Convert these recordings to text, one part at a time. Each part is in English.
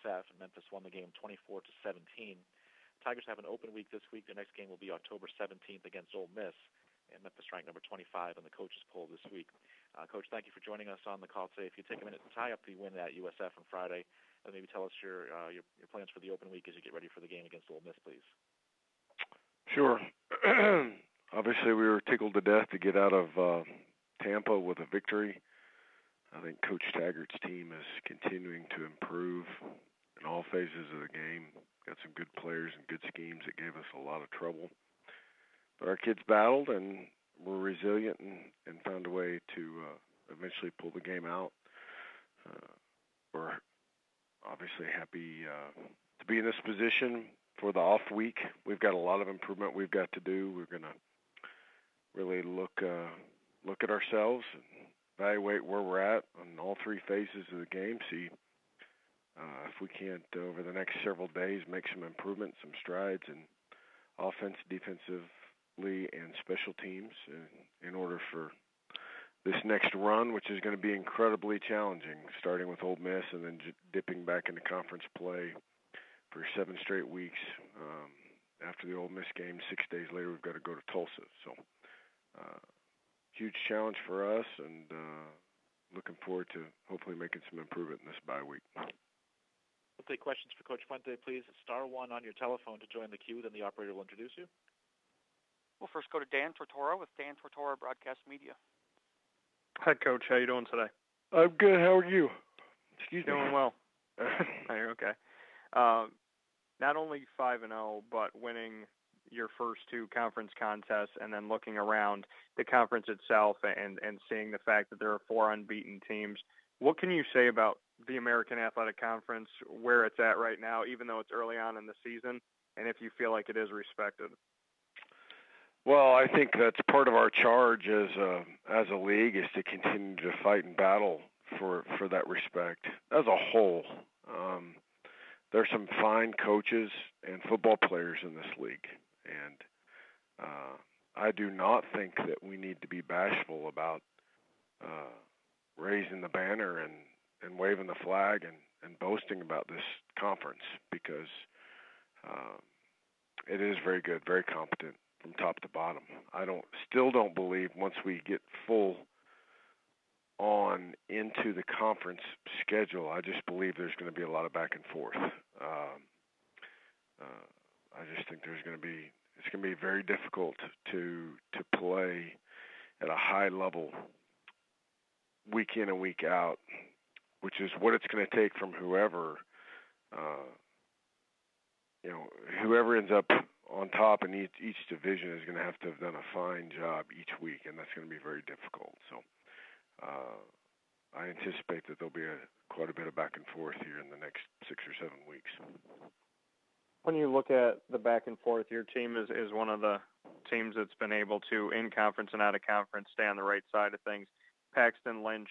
USF, and Memphis won the game 24-17. Tigers have an open week this week. Their next game will be October 17th against Ole Miss, and Memphis ranked number 25 on the coaches poll this week. Coach, thank you for joining us on the call today. If you take a minute to tie up the win at USF on Friday, and maybe tell us your plans for the open week as you get ready for the game against Ole Miss, please. Sure. Obviously, we were tickled to death to get out of Tampa with a victory. I think Coach Taggart's team is continuing to improve in all phases of the game. Got some good players and good schemes that gave us a lot of trouble. But our kids battled and were resilient and found a way to eventually pull the game out. We're obviously happy to be in this position for the off week. We've got a lot of improvement we've got to do. We're going to really look at ourselves and evaluate where we're at on all three phases of the game, see if we can't, over the next several days, make some improvements, some strides in offense, defensively, and special teams in order for this next run, which is going to be incredibly challenging, starting with Ole Miss and then dipping back into conference play for 7 straight weeks. After the Ole Miss game, 6 days later, we've got to go to Tulsa. So huge challenge for us, and looking forward to hopefully making some improvement in this bye week. We'll take questions for Coach Fuente, please. *1 on your telephone to join the queue, then the operator will introduce you. We'll first go to Dan Tortora with Dan Tortora Broadcast Media. Hi, Coach. How you doing today? I'm good. How are you? Excuse me. Doing well. You're okay. Not only 5-0, but winning your first 2 conference contests and then looking around the conference itself and seeing the fact that there are 4 unbeaten teams. What can you say about the American Athletic Conference, where it's at right now, even though it's early on in the season, and if you feel like it is respected? Well, I think that's part of our charge as a league is to continue to fight and battle for that respect. As a whole, there's some fine coaches and football players in this league, and I do not think that we need to be bashful about raising the banner and waving the flag and boasting about this conference, because it is very good, very competent from top to bottom. I still don't believe once we get full on into the conference schedule, I just believe there's going to be a lot of back and forth. I just think it's going to be very difficult to play at a high level week in and week out, which is what it's going to take from whoever ends up on top in each division is going to have done a fine job each week, and that's going to be very difficult. So I anticipate that there'll be quite a bit of back and forth here in the next 6 or 7 weeks. When you look at the back and forth, your team is one of the teams that's been able to, in conference and out of conference, stay on the right side of things. Paxton Lynch,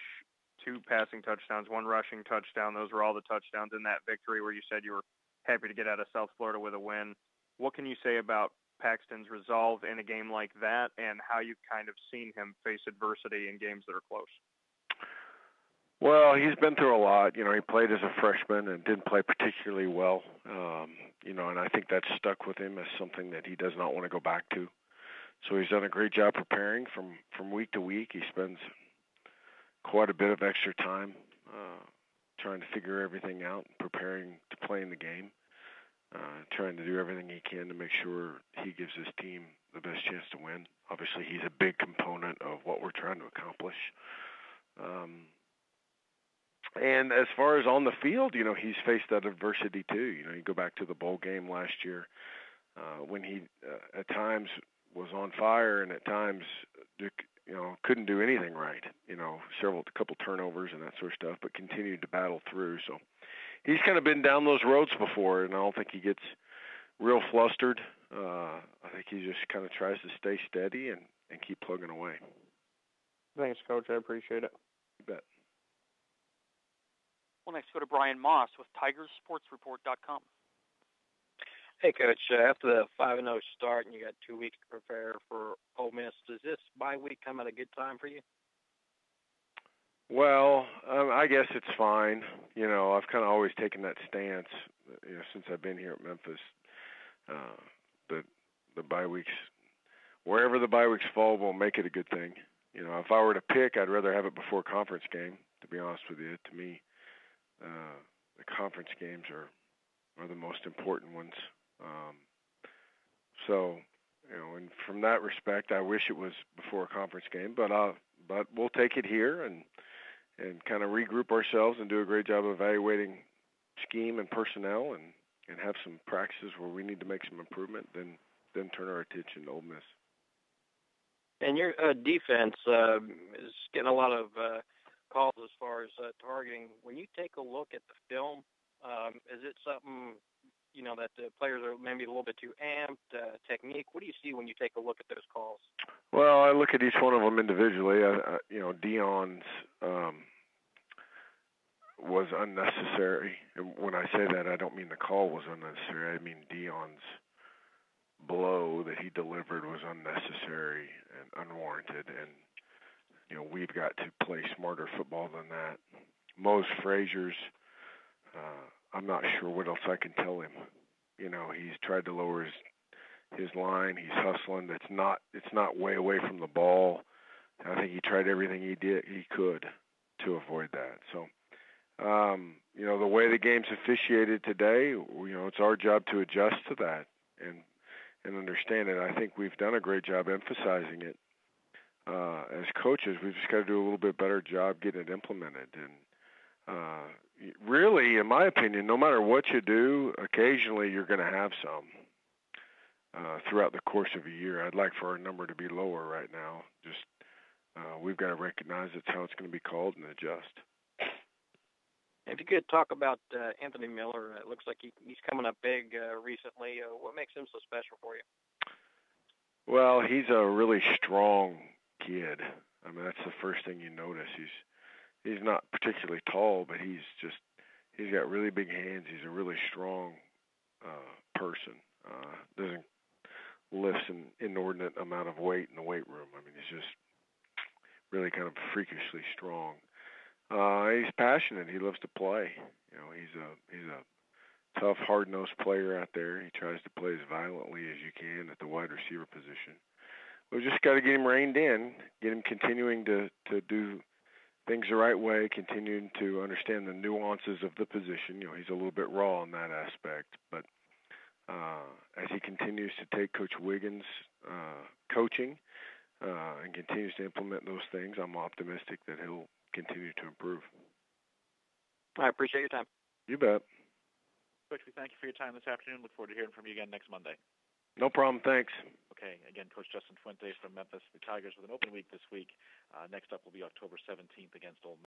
2 passing touchdowns, 1 rushing touchdown. Those were all the touchdowns in that victory where you said you were happy to get out of South Florida with a win. What can you say about Paxton's resolve in a game like that, and how you've kind of seen him face adversity in games that are close? Well, he's been through a lot. He played as a freshman and didn't play particularly well. And I think that's stuck with him as something that he does not want to go back to. So he's done a great job preparing from week to week. He spends quite a bit of extra time trying to figure everything out, preparing to play in the game, trying to do everything he can to make sure he gives his team the best chance to win. Obviously, he's a big component of what we're trying to accomplish. And as far as on the field, he's faced that adversity too. You go back to the bowl game last year when he at times was on fire and at times couldn't do anything right. A couple turnovers and that sort of stuff, but continued to battle through. So he's kind of been down those roads before, and I don't think he gets real flustered. I think he just kind of tries to stay steady and keep plugging away. Thanks, Coach. I appreciate it. You bet. We'll next go to Brian Moss with TigersSportsReport.com. Hey, Coach. After the 5-0 start and you got 2 weeks to prepare for Ole Miss, does this bye week come at a good time for you? Well, I guess it's fine. I've kind of always taken that stance, since I've been here at Memphis. That the bye weeks, wherever the bye weeks fall, will make it a good thing. If I were to pick, I'd rather have it before a conference game. To be honest with you, to me, the conference games are the most important ones. So, and from that respect, I wish it was before a conference game, but we'll take it here and kind of regroup ourselves and do a great job of evaluating scheme and personnel and have some practices where we need to make some improvement, then turn our attention to Ole Miss. And your defense is getting a lot of calls as far as targeting. When you take a look at the film, is it something, that the players are maybe a little bit too amped, technique? What do you see when you take a look at those calls? Well, I look at each one of them individually. Dion's was unnecessary. And when I say that, I don't mean the call was unnecessary. I mean Dion's blow that he delivered was unnecessary and unwarranted. And, we've got to play smarter football than that. Mose Frazier's, I'm not sure what else I can tell him. He's tried to lower his line. He's hustling. It's not way away from the ball. I think he tried everything he could to avoid that. So, the way the game's officiated today, it's our job to adjust to that and understand it. I think we've done a great job emphasizing it. As coaches, we've just got to do a little bit better job getting it implemented. And really, in my opinion, no matter what you do, occasionally you're going to have some throughout the course of a year. I'd like for our number to be lower right now. Just we've got to recognize it's how it's going to be called and adjust. If you could talk about Anthony Miller, it looks like he's coming up big recently. What makes him so special for you? Well, he's a really strong kid. I mean, that's the first thing you notice. He's not particularly tall, but he's got really big hands. He's a really strong person. Doesn't lift an inordinate amount of weight in the weight room. I mean, he's just really kind of freakishly strong. He's passionate. He loves to play. He's a tough, hard-nosed player out there. He tries to play as violently as you can at the wide receiver position. We've just got to get him reined in, get him continuing to do things the right way, continuing to understand the nuances of the position. He's a little bit raw in that aspect, but as he continues to take Coach Wiggins' coaching and continues to implement those things, I'm optimistic that he'll continue to improve. I appreciate your time. You bet. Coach, we thank you for your time this afternoon. Look forward to hearing from you again next Monday. No problem. Thanks. Okay. Again, Coach Justin Fuente from Memphis. The Tigers with an open week this week. Next up will be October 17th against Ole Miss.